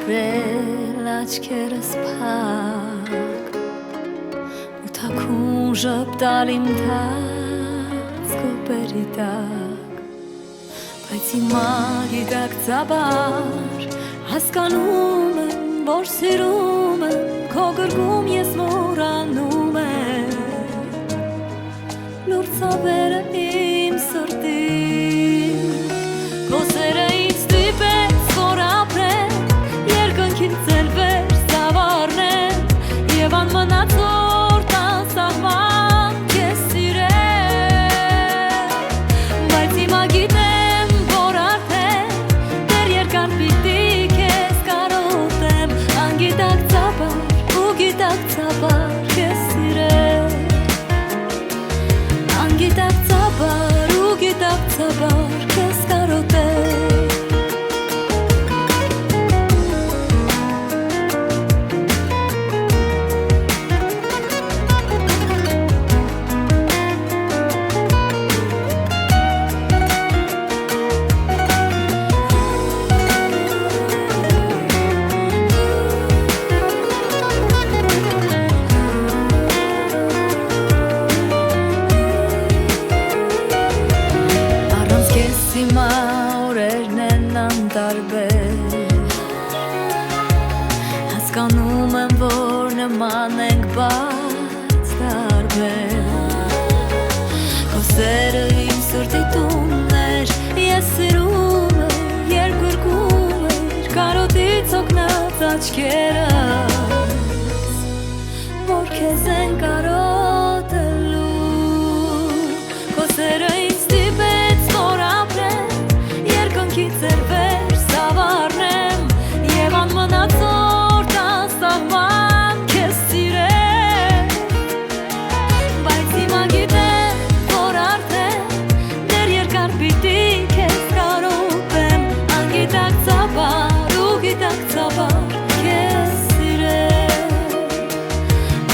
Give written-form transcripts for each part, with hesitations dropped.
ապրել աչքերս փակ ու թաքուն ժպտալ իմ թաց կոպերի տակ բայց հիմա գիտակցաբար հասկանում եմ որ սիրում եմ քո գրկում ես մոռանում եմ լուր ցավերը իմ սրտին քո սերը ինձ ստիպեց որ ապրեմ երկնքից ծելվեր սավառնեմ եւ անմնացոր տասահման քեզ սիրեմ բայց հիմա գիտեմ որ արդեն դեռ երկար պիտի քեզ կարոտեմ անգիտակցաբար ու գիտակցաբար քեզ սիրեմ անգիտակցաբար ու գիտակցաբար քեզ կարոտեմ Հիմա օրերն են անտարբեր Հասկանում եմ, որ նման ենք բայց տարբեր Քո սերը իմ սրտի տունն էր Ես սիրում եմ, երբ գրկում էր Կարոտից օգնած աչքերս Որ քեզ են կարոտելու Քո սերը ինձ ստիպեց, որ ծերվեր սավառնեմ և անմնացոր տասահման քեզ սիրեմ բայց հիմա գիտեմ որ արդեն դեռ երկար պիտի քեզ կարոտեմ անգիտակցաբար ու գիտակցաբար քեզ սիրեմ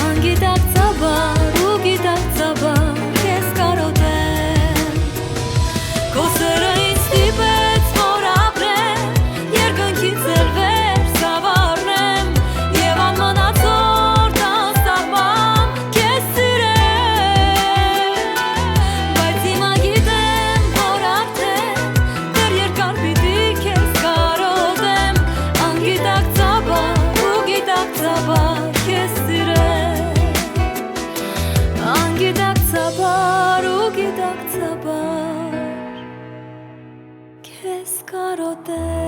անգիտակցաբար ու գիտակցաբար քեզ կարոտեմ քո սերը ինձ ստիպեց Անգիտակցաբար ու գիտակցաբար քեզ կարոտեմ